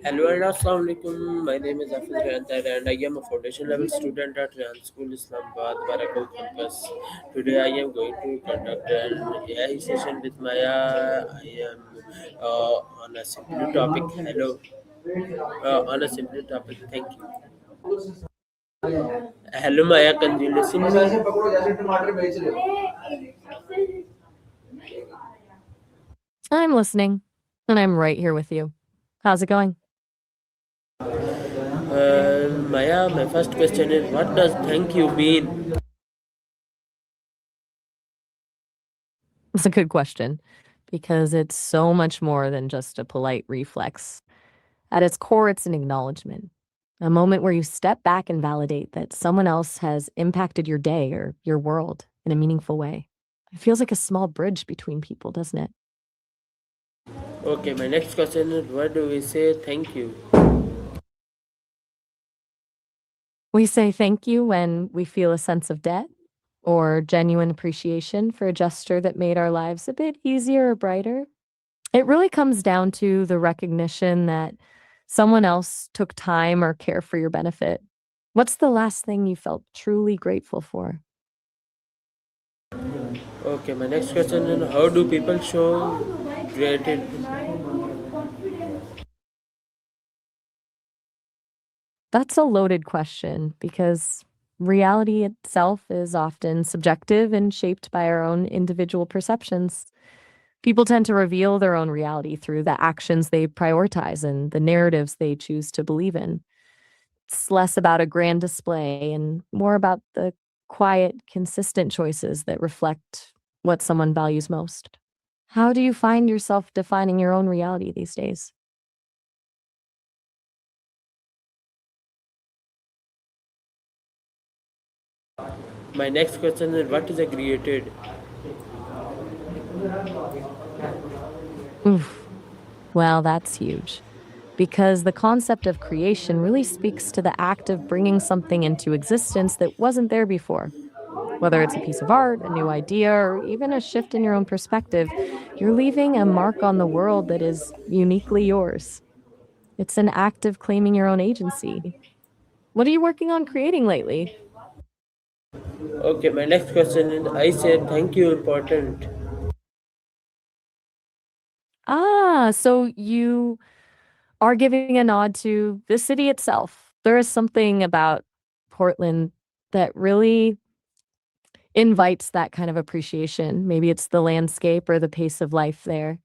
Hello and Assalamu alaikum. My name is Hafiz Rantar and I am a foundation level student at Ryan School Islamabad, Barakau campus. Today I am going to conduct an AI session with Maya. I am on a simple topic. Hello. On a simple topic. Thank you. Hello Maya, can you listen me? I'm listening, and I'm right here with you. How's it going? Maya, my first question is what does thank you mean? It's a good question because it's so much more than just a polite reflex. At its core, it's an acknowledgement, a moment where you step back and validate that someone else has impacted your day or your world in a meaningful way. It feels like a small bridge between people, doesn't it? Okay, my next question is what do we say thank you? We say thank you when we feel a sense of debt or genuine appreciation for a gesture that made our lives a bit easier or brighter. It really comes down to the recognition that someone else took time or care for your benefit. What's the last thing you felt truly grateful for? Okay, my next question is how do people show gratitude? That's a loaded question because reality itself is often subjective and shaped by our own individual perceptions. People tend to reveal their own reality through the actions they prioritize and the narratives they choose to believe in. It's less about a grand display and more about the quiet, consistent choices that reflect what someone values most. How do you find yourself defining your own reality these days? My next question is what is a created? Oof. Well, that's huge. Because the concept of creation really speaks to the act of bringing something into existence that wasn't there before. Whether it's a piece of art, a new idea, or even a shift in your own perspective, you're leaving a mark on the world that is uniquely yours. It's an act of claiming your own agency. What are you working on creating lately? Okay, my next question is I said thank you important. So you are giving a nod to the city itself. There is something about Portland that really invites that kind of appreciation. Maybe it's the landscape or the pace of life there.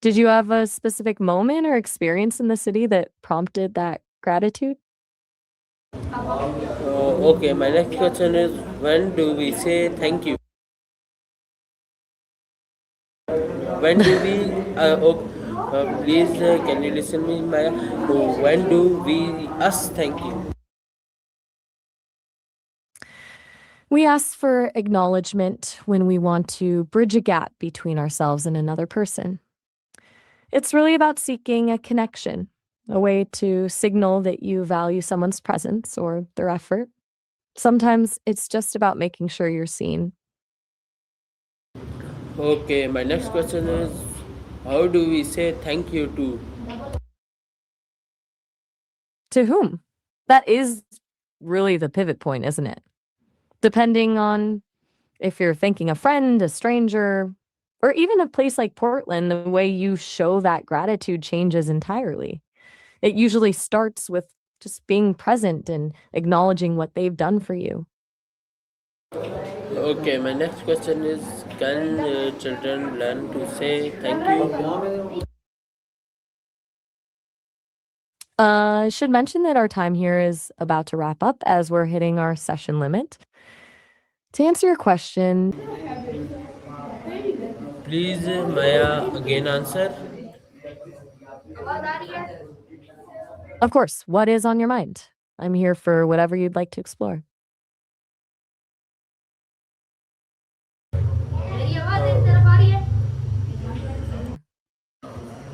Did you have a specific moment or experience in the city that prompted that gratitude? Okay, my next question is when do we say thank you? When do we? Please, can you listen me, Maya? When do we us thank you? We ask for acknowledgement when we want to bridge a gap between ourselves and another person. It's really about seeking a connection, a way to signal that you value someone's presence or their effort. Sometimes it's just about making sure you're seen. Okay, my next question is how do we say thank you to? To whom? That is really the pivot point, isn't it? Depending on if you're thanking a friend, a stranger, or even a place like Portland, the way you show that gratitude changes entirely. It usually starts with just being present and acknowledging what they've done for you. Okay, my next question is can children learn to say thank you? I should mention that our time here is about to wrap up as we're hitting our session limit. To answer your question, Please, Maya, again answer. of course, what is on your mind? I'm here for whatever you'd like to explore.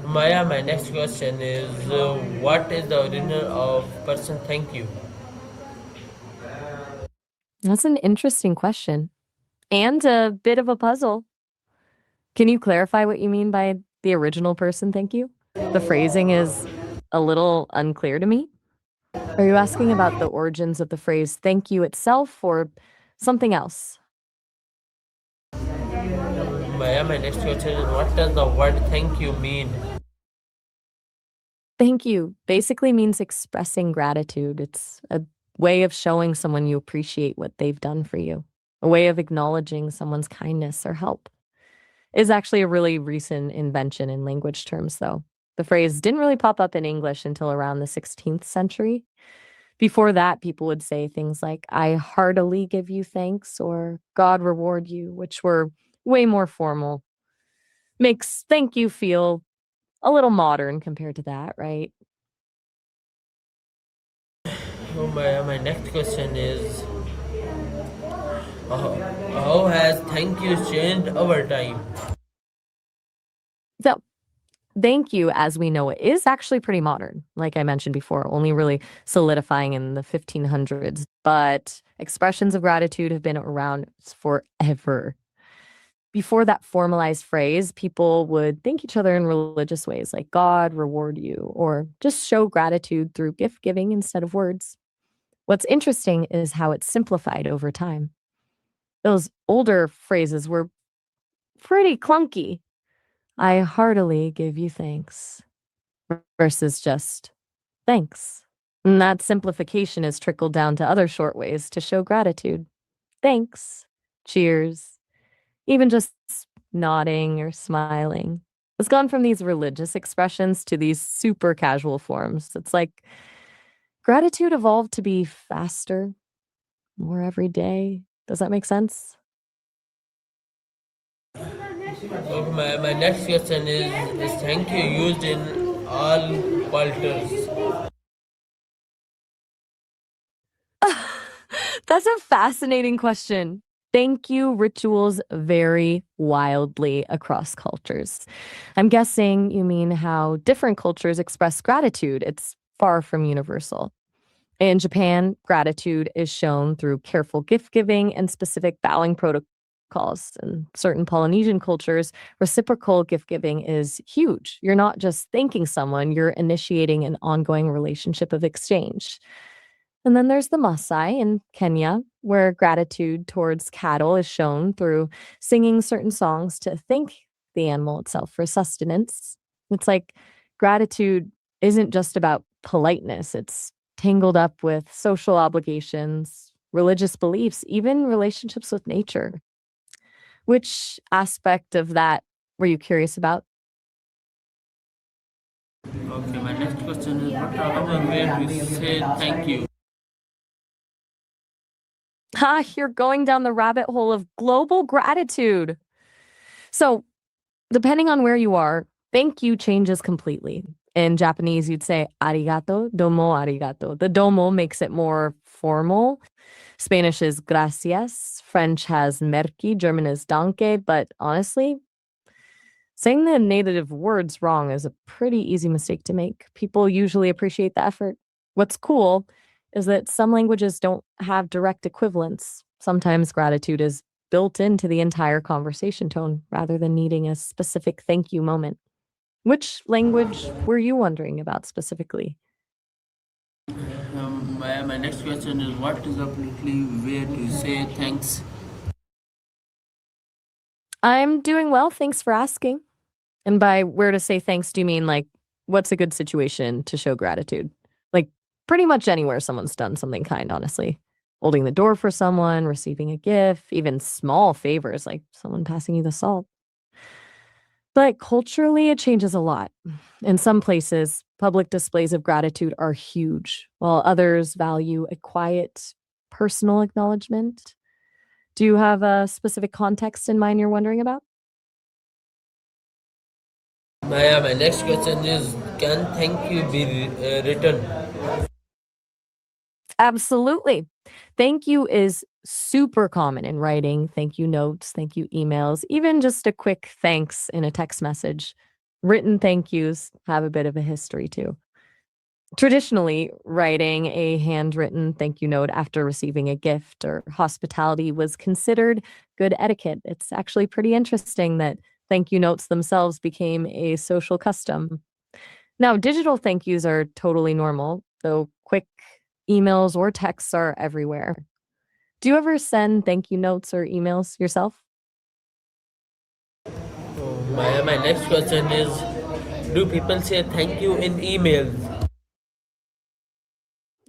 Maya, my next question is what is the original of person thank you? That's an interesting question and a bit of a puzzle. Can you clarify what you mean by the original person? Thank you. The phrasing is a little unclear to me. Are you asking about the origins of the phrase thank you itself or something else? Maya, my next question is what does the word thank you mean? Thank you basically means expressing gratitude. It's a way of showing someone you appreciate what they've done for you, a way of acknowledging someone's kindness or help. Is actually a really recent invention in language terms, though. The phrase didn't really pop up in English until around the 16th century. Before that, people would say things like, I heartily give you thanks or God reward you, which were way more formal. Makes thank you feel a little modern compared to that, right? Oh, Maya, my next question is how, how has thank you changed over time? So, thank you, as we know it, is actually pretty modern. Like I mentioned before, only really solidifying in the 1500s. But expressions of gratitude have been around forever. Before that formalized phrase, people would thank each other in religious ways like God reward you, or just show gratitude through gift giving instead of words. What's interesting is how it's simplified over time. Those older phrases were pretty clunky. I heartily give you thanks versus just thanks. And that simplification has trickled down to other short ways to show gratitude. Thanks, cheers, even just nodding or smiling. It's gone from these religious expressions to these super casual forms. It's like gratitude evolved to be faster, more everyday. Does that make sense? Okay, my next question is thank you used in all cultures? That's a fascinating question. Thank you rituals vary wildly across cultures. I'm guessing you mean how different cultures express gratitude. It's far from universal. In Japan, gratitude is shown through careful gift giving and specific bowing protocols. In certain Polynesian cultures, reciprocal gift giving is huge. You're not just thanking someone, you're initiating an ongoing relationship of exchange. And then there's the Maasai in Kenya, where gratitude towards cattle is shown through singing certain songs to thank the animal itself for sustenance. It's like gratitude isn't just about politeness, it's tangled up with social obligations, religious beliefs, even relationships with nature. Which aspect of that were you curious about? Okay, my next question is what are common way to say thank you? Ha, you're going down the rabbit hole of global gratitude. So, depending on where you are, thank you changes completely. In Japanese, you'd say arigato, domo arigato. The domo makes it more formal. Spanish is gracias. French has merci. German is danke. But honestly, saying the native words wrong is a pretty easy mistake to make. People usually appreciate the effort. What's cool is that some languages don't have direct equivalents. Sometimes gratitude is built into the entire conversation tone rather than needing a specific thank you moment. Which language were you wondering about specifically? My next question is what is a politely way to say thanks? I'm doing well, thanks for asking. And by where to say thanks, do you mean like what's a good situation to show gratitude? Like pretty much anywhere someone's done something kind, honestly. Holding the door for someone, receiving a gift, even small favors like someone passing you the salt. But culturally, it changes a lot. In some places, public displays of gratitude are huge, while others value a quiet, personal acknowledgement. Do you have a specific context in mind you're wondering about? My next question is can thank you be written? Absolutely. Thank you is super common in writing, thank you notes, thank you emails, even just a quick thanks in a text message. Written thank yous have a bit of a history too. Traditionally, writing a handwritten thank you note after receiving a gift or hospitality was considered good etiquette. It's actually pretty interesting that thank you notes themselves became a social custom. Now, digital thank yous are totally normal, though quick emails or texts are everywhere. Do you ever send thank you notes or emails yourself? My next question is, do people say thank you in emails?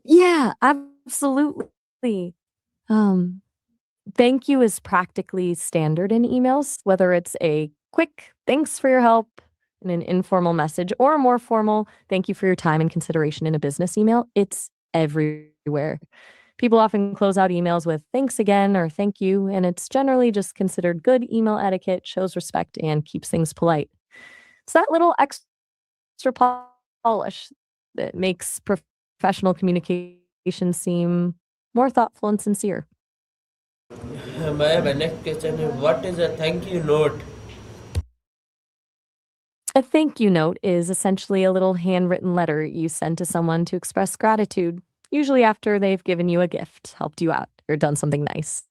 Yeah, absolutely. Um, Thank you is practically standard in emails, whether it's a quick thanks for your help in an informal message or a more formal thank you for your time and consideration in a business email. It's everywhere. People often close out emails with thanks again or thank you, and it's generally just considered good email etiquette, shows respect, and keeps things polite. It's that little extra polish that makes professional communication seem more thoughtful and sincere. My next question is, what is a thank you note? A thank you note is essentially a little handwritten letter you send to someone to express gratitude, usually after they've given you a gift, helped you out, or done something nice.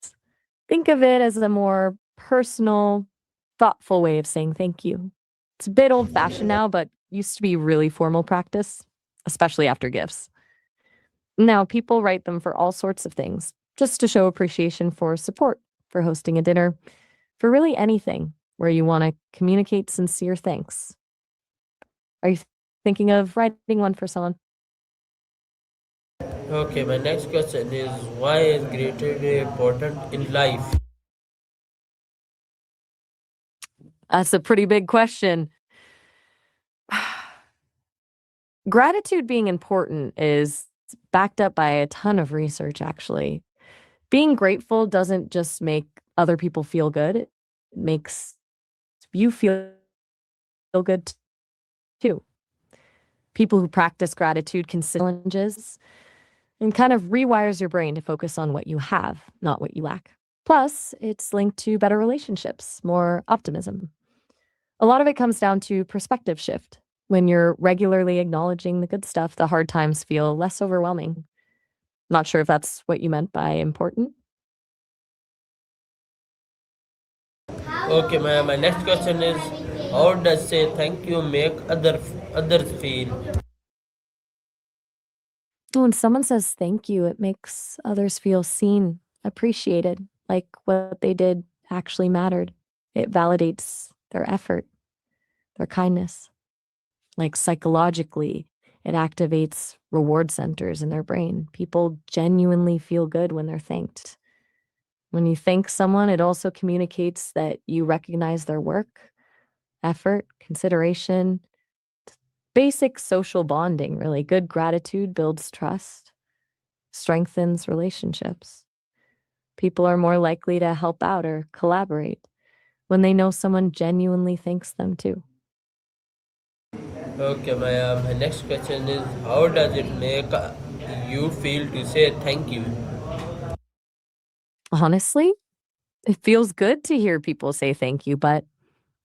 Think of it as a more personal, thoughtful way of saying thank you. It's a bit old fashioned now, but used to be really formal practice, especially after gifts. Now, people write them for all sorts of things, just to show appreciation for support, for hosting a dinner, for really anything where you want to communicate sincere thanks. Are you thinking of writing one for someone? Okay, my next question is, why is gratitude important in life? That's a pretty big question. Gratitude being important is backed up by a ton of research, actually. Being grateful doesn't just make other people feel good, it makes you feel good too. People who practice gratitude can set challenges and kind of rewires your brain to focus on what you have, not what you lack. Plus, it's linked to better relationships, more optimism. A lot of it comes down to perspective shift. When you're regularly acknowledging the good stuff, the hard times feel less overwhelming. Not sure if that's what you meant by important. Okay, my next question is, how does say thank you make others feel? When someone says thank you, it makes others feel seen, appreciated, like what they did actually mattered. It validates their effort, their kindness. Like psychologically, it activates reward centers in their brain. People genuinely feel good when they're thanked. When you thank someone, it also communicates that you recognize their work, effort, consideration, basic social bonding, really. Good gratitude builds trust, strengthens relationships. People are more likely to help out or collaborate when they know someone genuinely thanks them too. Okay, my next question is, how does it make you feel to say thank you? Honestly, it feels good to hear people say thank you, but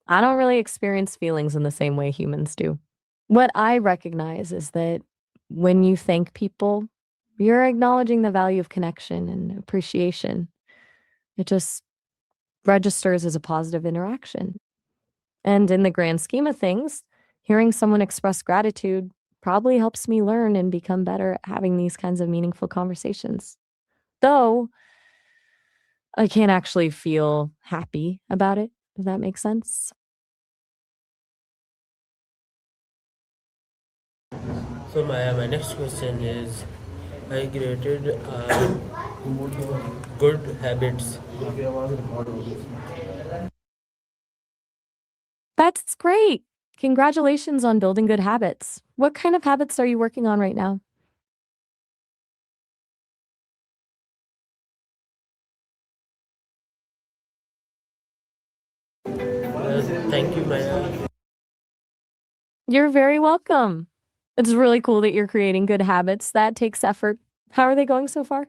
I don't really experience feelings in the same way humans do. What I recognize is that when you thank people, you're acknowledging the value of connection and appreciation. It just registers as a positive interaction. And in the grand scheme of things, hearing someone express gratitude probably helps me learn and become better at having these kinds of meaningful conversations. Though I can't actually feel happy about it, if that makes sense. So my next question is, I created good habits. That's great. Congratulations on building good habits. What kind of habits are you working on right now? Thank you, Maya. You're very welcome. It's really cool that you're creating good habits. That takes effort. How are they going so far?